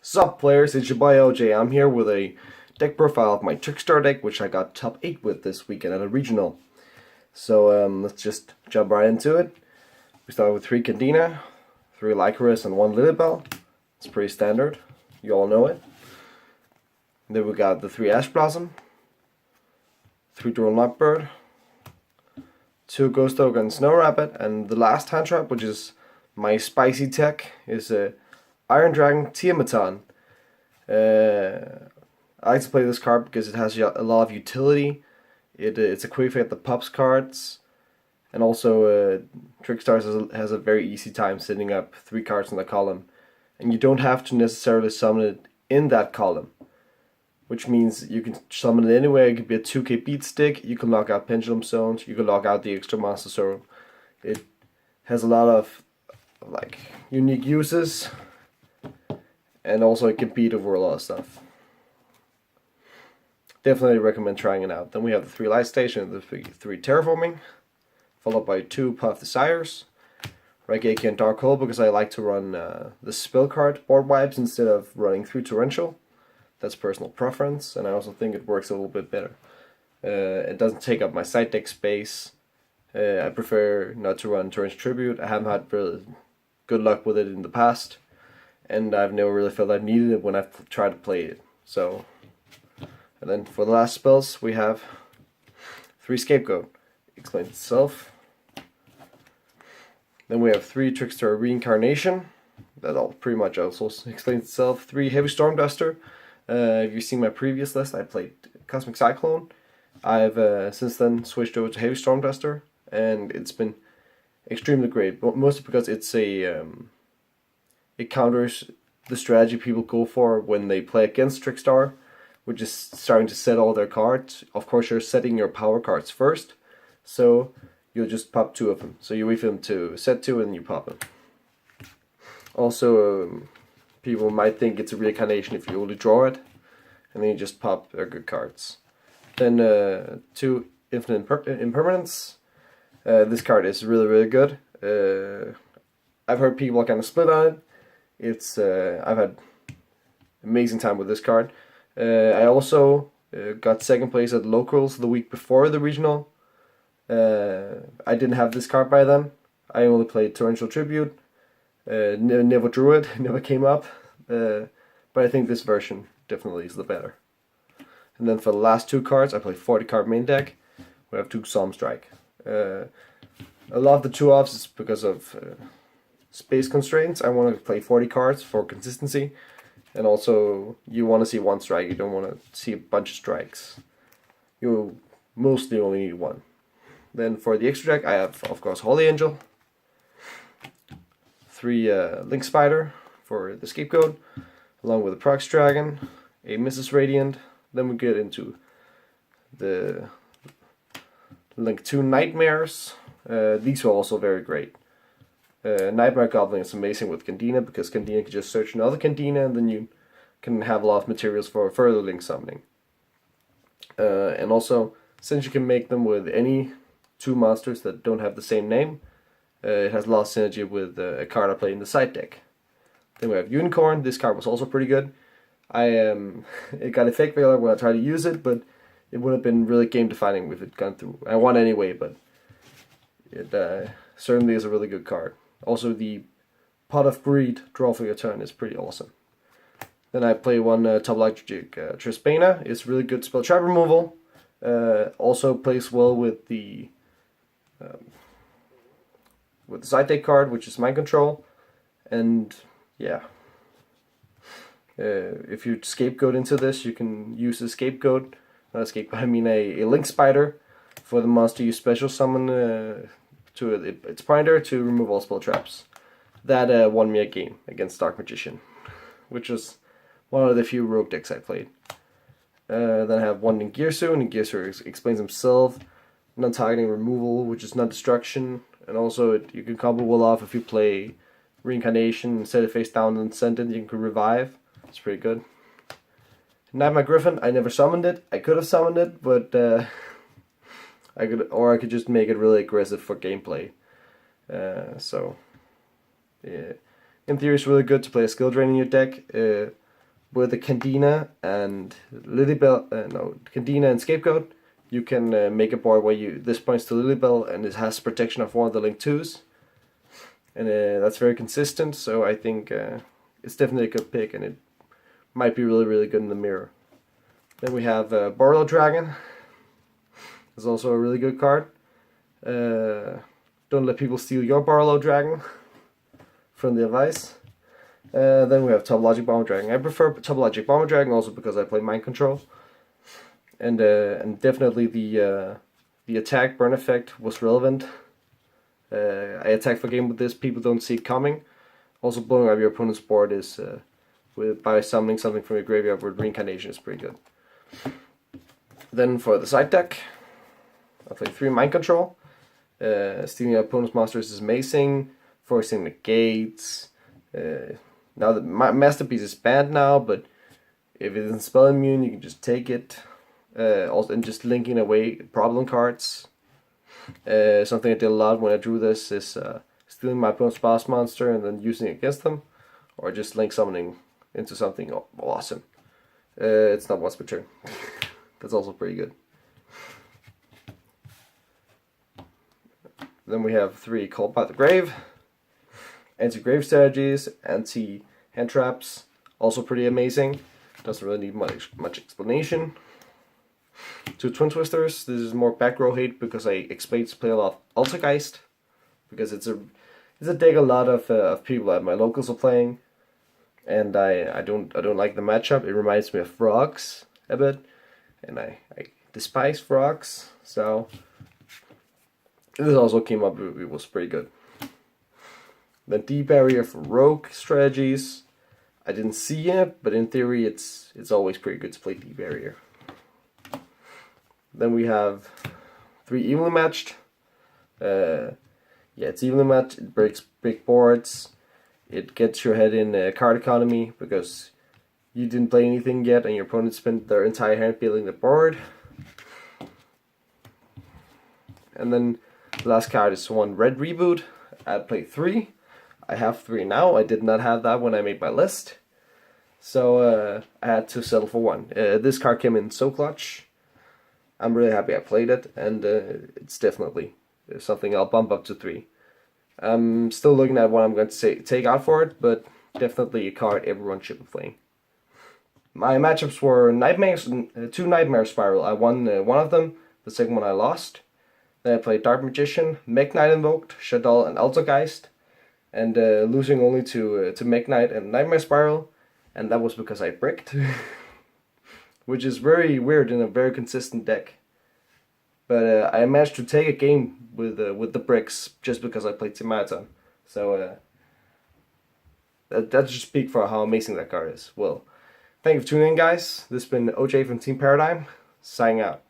Sup players, it's your boy OJ. I'm here with a deck profile of my Trickstar deck, which I got top 8 with this weekend at a regional. So let's just jump right into it. We start with 3 Candina, 3 Lycoris, and 1 Lilybell. It's pretty standard, you all know it. And then we got the 3 Ash Blossom, 3 Drone Lockbird, 2 Ghost Oak and Snow Rabbit, and the last hand trap, which is my spicy tech, is a Iron Dragon Tiamaton. I like to play this card because it has a lot of utility. It's a quick fit the Pups cards, and also Trickstars has a very easy time setting up 3 cards in the column, and you don't have to necessarily summon it in that column, which means you can summon it anywhere. It could be a 2k beat stick, you can lock out Pendulum Zones, you can lock out the extra monster zone. It has a lot of unique uses, and also it can beat over a lot of stuff. Definitely recommend trying it out. Then we have the 3 Light Station and the 3 Terraforming, followed by 2 Puff Desires, Reggae and Dark Hole, because I like to run the spell card board wipes instead of running 3 Torrential. That's personal preference, and I also think it works a little bit better. It doesn't take up my side deck space. I prefer not to run Torrential Tribute. I haven't had really good luck with it in the past, and I've never really felt I've needed it when I've tried to play it. So, and then for the last spells we have 3 Scapegoat, explains itself. Then we have 3 Trickstar Reincarnation, that all pretty much also explains itself. 3 Heavy Storm Duster. If you've seen my previous list, I played Cosmic Cyclone. I've since then switched over to Heavy Storm Duster, and it's been extremely great, but mostly because it counters the strategy people go for when they play against Trickstar, which is starting to set all their cards. Of course, you're setting your power cards first, so you'll just pop 2 of them. So you wait for them to set 2 and you pop them. Also, people might think it's a reincarnation if you only draw it, and then you just pop their good cards. Then 2 Infinite Impermanence. This card is really good. I've heard people kind of split on it. I've had amazing time with this card. I also got 2nd place at locals the week before the regional. I didn't have this card by then. I only played Torrential Tribute. Never drew it, never came up. But I think this version definitely is the better. And then for the last 2 cards, I play 40 card main deck. We have 2 Psalm Strike. I love the 2 offs is because of space constraints. I want to play 40 cards for consistency, and also you want to see 1 strike. You don't want to see a bunch of strikes. You mostly only need 1. Then for the extra deck, I have of course Holy Angel, 3 Link Spider for the Scapegoat, along with a Prox Dragon, a Mrs. Radiant. Then we get into the Link 2 Nightmares. These are also very great. Nightmare Goblin is amazing with Candina, because Candina can just search another Candina, and then you can have a lot of materials for further Link summoning. And also, since you can make them with any 2 monsters that don't have the same name, it has a lot of synergy with a card I play in the side deck. Then we have Unicorn. This card was also pretty good. It got Effect Veiler when I tried to use it, but it would have been really game defining if it gone through. I won anyway, but it certainly is a really good card. Also, the Pot of Greed, draw for your turn, is pretty awesome. Then I play 1 Topologic Trispana. It's really good spell trap removal. Also plays well with the side deck card, which is Mind Control. And yeah, if you Scapegoat into this, you can use a Scapegoat. Not a Scapegoat, I mean a Link Spider for the monster you special summon to its binder to remove all spell traps. That won me a game against Dark Magician, which was one of the few rogue decks I played. Then I have 1 Ningirsu, and Ningirsu explains himself. Non-targeting removal, which is non-destruction, and also you can combo well off if you play Reincarnation, set it face down and send it, you can revive. It's pretty good. Nightmare Griffin, I never summoned it. I could have summoned it, but I could just make it really aggressive for gameplay. So yeah, in theory, it's really good to play a skill drain in your deck. with the Candina and Lilybell, Candina and Scapegoat, you can make a board where this points to Lilybell and it has protection of one of the Link 2s. And that's very consistent, so I think it's definitely a good pick, and it might be really, really good in the mirror. Then we have Borlow Dragon. It's also a really good card. Don't let people steal your Borlow Dragon from the advice. Then we have Topologic Bomber Dragon. I prefer Topologic Bomber Dragon also because I play Mind Control. And definitely the attack burn effect was relevant. I attack for game with this, people don't see it coming. Also blowing up your opponent's board is by summoning something from your graveyard with Reincarnation is pretty good. Then for the side deck, I play 3 Mind Control. Stealing your opponent's monsters is amazing. Forcing the gates. Now the Masterpiece is banned now, but if it isn't spell immune, you can just take it. Also, and just linking away problem cards. Something I did a lot when I drew this is stealing my opponent's boss monster and then using it against them, or just link summoning into something awesome. It's not once per turn. That's also pretty good. Then we have 3 Called by the Grave, anti-grave strategies, anti-hand traps, also pretty amazing. Doesn't really need much explanation. 2 Twin Twisters. This is more back row hate because I expect to play a lot of Altergeist, because it's a deck a lot of people at my locals are playing, and I don't like the matchup. It reminds me of Frogs a bit, and I despise Frogs. So this also came up. It was pretty good. Then D-Barrier for rogue strategies. I didn't see it, but in theory it's always pretty good to play D-Barrier. Then we have 3 Evenly Matched. Yeah, it's evenly matched. It breaks big boards. It gets your head in card economy because you didn't play anything yet and your opponent spent their entire hand building the board. And then the last card is 1 Red Reboot. I played 3. I have 3 now. I did not have that when I made my list, so I had to settle for 1. This card came in so clutch. I'm really happy I played it, and it's definitely something I'll bump up to 3. I'm still looking at what I'm going to take out for it, but definitely a card everyone should be playing. My matchups were Nightmares, 2 Nightmare Spiral. I won one of them, the second one I lost. Then I played Dark Magician, Mech Knight Invoked, Shaddoll, and Altergeist, and losing only to Mech Knight and Nightmare Spiral, and that was because I bricked. Which is very weird in a very consistent deck. But I managed to take a game with the bricks just because I played Timatan. So that just speaks for how amazing that card is. Well, thank you for tuning in, guys. This has been OJ from Team Paradigm, signing out.